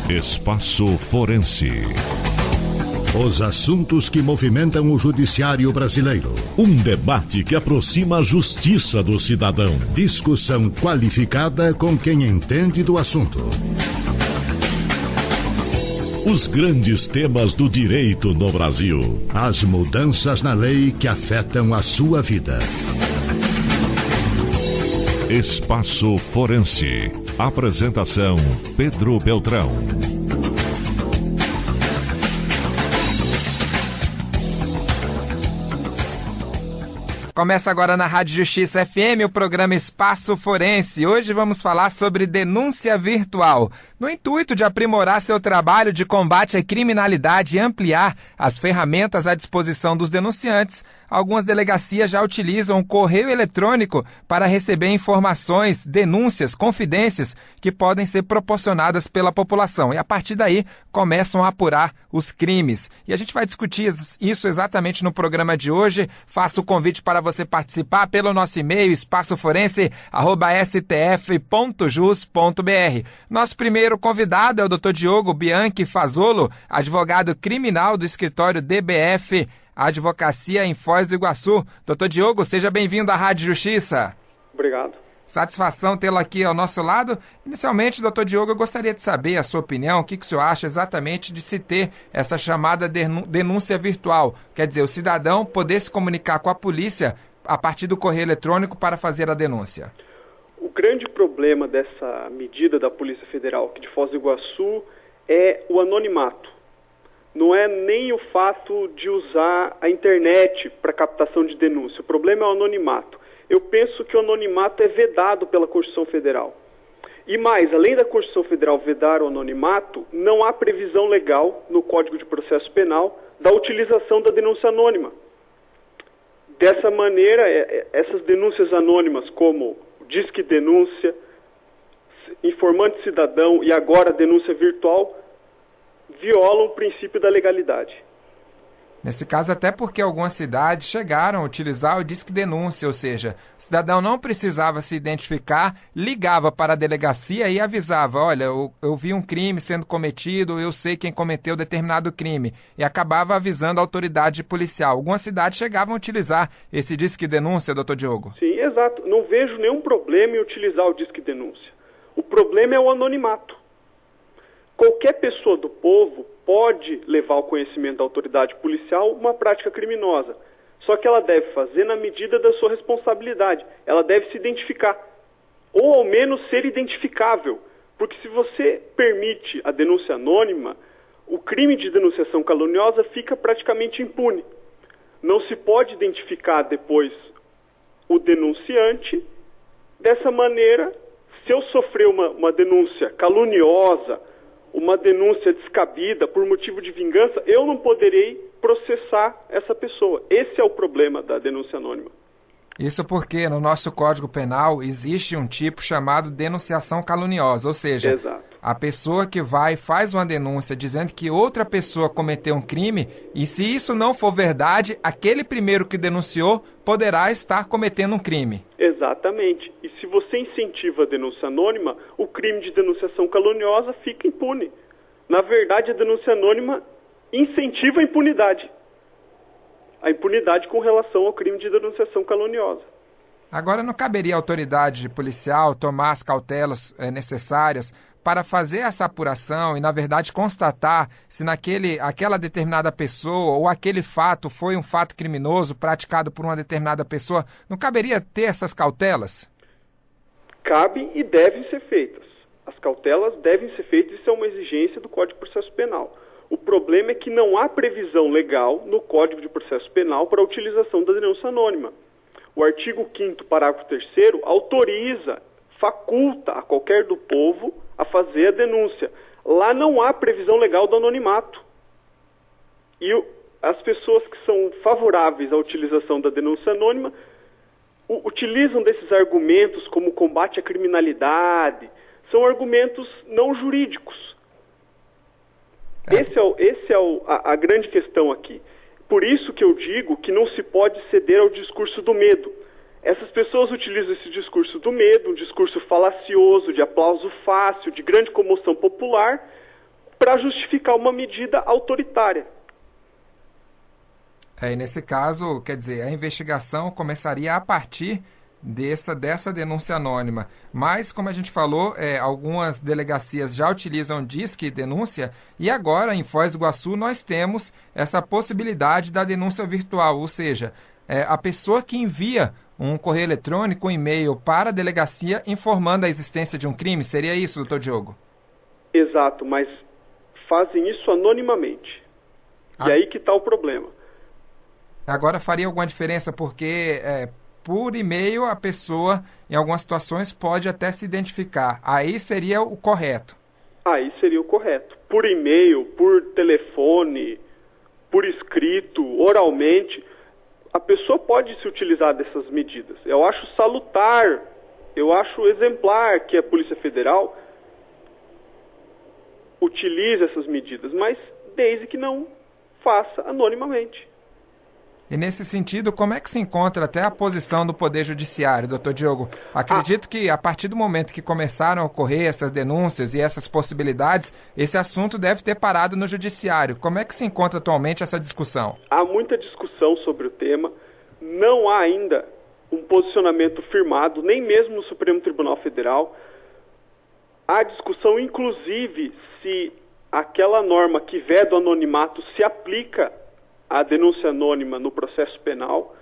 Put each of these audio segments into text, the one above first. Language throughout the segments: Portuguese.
Espaço Forense. Os assuntos que movimentam o judiciário brasileiro. Um debate que aproxima a justiça do cidadão. Discussão qualificada com quem entende do assunto. Os grandes temas do direito no Brasil. As mudanças na lei que afetam a sua vida. Espaço Forense. Apresentação: Pedro Beltrão. Começa agora na Rádio Justiça FM o programa Espaço Forense. Hoje vamos falar sobre denúncia virtual. No intuito de aprimorar seu trabalho de combate à criminalidade e ampliar as ferramentas à disposição dos denunciantes, algumas delegacias já utilizam o correio eletrônico para receber informações, denúncias, confidências que podem ser proporcionadas pela população. E a partir daí começam a apurar os crimes. E a gente vai discutir isso exatamente no programa de hoje. Faço o convite para você participar pelo nosso e-mail espaçoforense@stf.jus.br. Nosso primeiro convidado é o Dr. Diogo Bianchi Fazolo, advogado criminal do escritório DBF Advocacia em Foz do Iguaçu. Dr. Diogo, seja bem-vindo à Rádio Justiça. Obrigado. Satisfação tê-lo aqui ao nosso lado. Inicialmente, doutor Diogo, eu gostaria de saber a sua opinião, o que o senhor acha exatamente de se ter essa chamada denúncia virtual. Quer dizer, o cidadão poder se comunicar com a polícia a partir do correio eletrônico para fazer a denúncia. O grande problema dessa medida da Polícia Federal aqui de Foz do Iguaçu é o anonimato. Não é nem o fato de usar a internet para captação de denúncia. O problema é o anonimato. Eu penso que o anonimato é vedado pela Constituição Federal. E mais, além da Constituição Federal vedar o anonimato, não há previsão legal no Código de Processo Penal da utilização da denúncia anônima. Dessa maneira, essas denúncias anônimas como Disque Denúncia, Informante Cidadão e agora denúncia virtual violam o princípio da legalidade. Nesse caso, até porque algumas cidades chegaram a utilizar o Disque Denúncia, ou seja, o cidadão não precisava se identificar, ligava para a delegacia e avisava, olha, eu vi um crime sendo cometido, eu sei quem cometeu determinado crime, e acabava avisando a autoridade policial. Algumas cidades chegavam a utilizar esse Disque Denúncia, doutor Diogo. Sim, exato. Não vejo nenhum problema em utilizar o Disque Denúncia. O problema é o anonimato. Qualquer pessoa do povo pode levar ao conhecimento da autoridade policial uma prática criminosa. Só que ela deve fazer na medida da sua responsabilidade. Ela deve se identificar. Ou ao menos ser identificável. Porque se você permite a denúncia anônima, o crime de denunciação caluniosa fica praticamente impune. Não se pode identificar depois o denunciante. Dessa maneira, se eu sofrer uma denúncia caluniosa, uma denúncia descabida por motivo de vingança, eu não poderei processar essa pessoa. Esse é o problema da denúncia anônima. Isso porque no nosso Código Penal existe um tipo chamado denunciação caluniosa, ou seja, exato, a pessoa que faz uma denúncia dizendo que outra pessoa cometeu um crime, e se isso não for verdade, aquele primeiro que denunciou poderá estar cometendo um crime. Exatamente. E se você incentiva a denúncia anônima, o crime de denunciação caluniosa fica impune. Na verdade, a denúncia anônima incentiva a impunidade. A impunidade com relação ao crime de denunciação caluniosa. Agora, não caberia à autoridade policial tomar as cautelas necessárias para fazer essa apuração e, na verdade, constatar se aquela determinada pessoa ou aquele fato foi um fato criminoso praticado por uma determinada pessoa? Não caberia ter essas cautelas? Cabe e devem ser feitas. As cautelas devem ser feitas, isso é uma exigência do Código de Processo Penal. O problema é que não há previsão legal no Código de Processo Penal para a utilização da denúncia anônima. O artigo 5º, parágrafo 3º, autoriza, faculta a qualquer do povo a fazer a denúncia. Lá não há previsão legal do anonimato. E as pessoas que são favoráveis à utilização da denúncia anônima utilizam desses argumentos como combate à criminalidade. São argumentos não jurídicos. Essa é a grande questão aqui. Por isso que eu digo que não se pode ceder ao discurso do medo. Essas pessoas utilizam esse discurso do medo, um discurso falacioso, de aplauso fácil, de grande comoção popular, para justificar uma medida autoritária. E nesse caso, quer dizer, a investigação começaria a partir dessa denúncia anônima. Mas, como a gente falou, algumas delegacias já utilizam Disque Denúncia e agora, em Foz do Iguaçu, nós temos essa possibilidade da denúncia virtual, ou seja, a pessoa que envia um correio eletrônico, um e-mail para a delegacia informando a existência de um crime. Seria isso, doutor Diogo? Exato, mas fazem isso anonimamente. E aí que está o problema. Agora faria alguma diferença porque por e-mail a pessoa, em algumas situações, pode até se identificar. Aí seria o correto. Aí seria o correto. Por e-mail, por telefone, por escrito, oralmente, a pessoa pode se utilizar dessas medidas. Eu acho salutar, eu acho exemplar que a Polícia Federal utilize essas medidas, mas desde que não faça anonimamente. E nesse sentido, como é que se encontra até a posição do Poder Judiciário, doutor Diogo? Acredito que a partir do momento que começaram a ocorrer essas denúncias e essas possibilidades, esse assunto deve ter parado no Judiciário. Como é que se encontra atualmente essa discussão? Há muita discussão sobre o tema, não há ainda um posicionamento firmado, nem mesmo no Supremo Tribunal Federal. Há discussão, inclusive, se aquela norma que veda o anonimato se aplica a denúncia anônima no processo penal.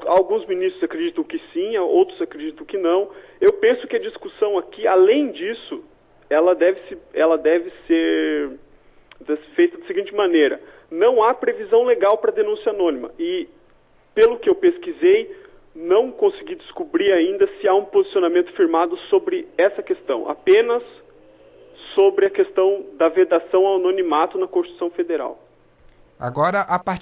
Alguns ministros acreditam que sim, outros acreditam que não. Eu penso que a discussão aqui, além disso, ela deve ser feita da seguinte maneira: não há previsão legal para denúncia anônima e, pelo que eu pesquisei, não consegui descobrir ainda se há um posicionamento firmado sobre essa questão, apenas sobre a questão da vedação ao anonimato na Constituição Federal. Agora, a partir